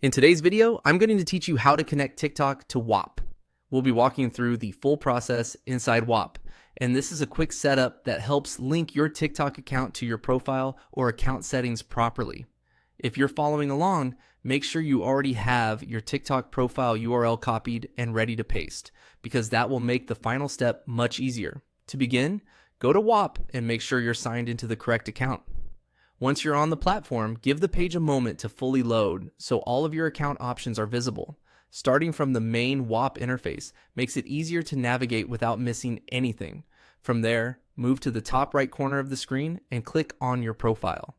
In today's video, I'm going to teach you how to connect TikTok to Whop. We'll be walking through the full process inside Whop, and this is a quick setup that helps link your TikTok account to your profile or account settings properly. If you're following along, make sure you already have your TikTok profile URL copied and ready to paste, because that will make the final step much easier. To begin, go to Whop and make sure you're signed into the correct account. Once you're on the platform, give the page a moment to fully load so all of your account options are visible. Starting from the main Whop interface makes it easier to navigate without missing anything. From there, move to the top right corner of the screen and click on your profile.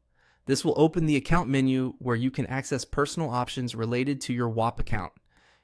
This will open the account menu where you can access personal options related to your Whop account.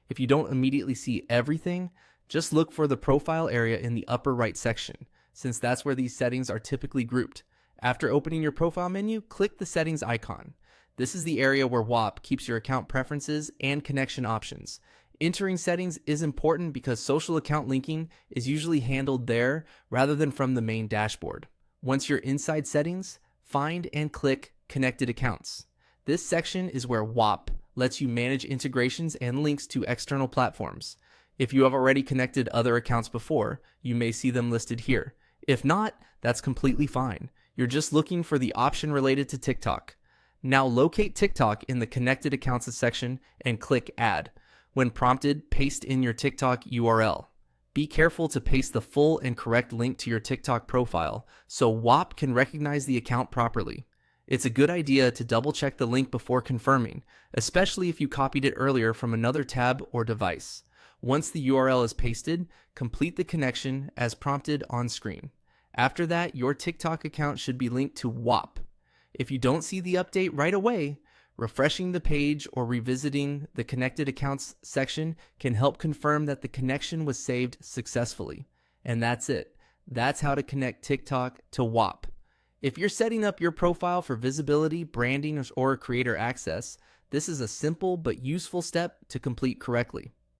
If you don't immediately see everything, just look for the profile area in the upper right section, since that's where these settings are typically grouped. After opening your profile menu, click the settings icon. This is the area where Whop keeps your account preferences and connection options. Entering settings is important because social account linking is usually handled there rather than from the main dashboard. Once you're inside settings, find and click connected accounts. This section is where Whop lets you manage integrations and links to external platforms. If you have already connected other accounts before, you may see them listed here. If not, that's completely fine. You're just looking for the option related to TikTok. Now locate TikTok in the connected accounts section and click add. When prompted, paste in your TikTok URL. Be careful to paste the full and correct link to your TikTok profile so Whop can recognize the account properly. It's a good idea to double check the link before confirming, especially if you copied it earlier from another tab or device. Once the URL is pasted, complete the connection as prompted on screen. After that, your TikTok account should be linked to Whop. If you don't see the update right away, refreshing the page or revisiting the connected accounts section can help confirm that the connection was saved successfully. And that's it. That's how to connect TikTok to Whop. If you're setting up your profile for visibility, branding, or creator access, this is a simple but useful step to complete correctly.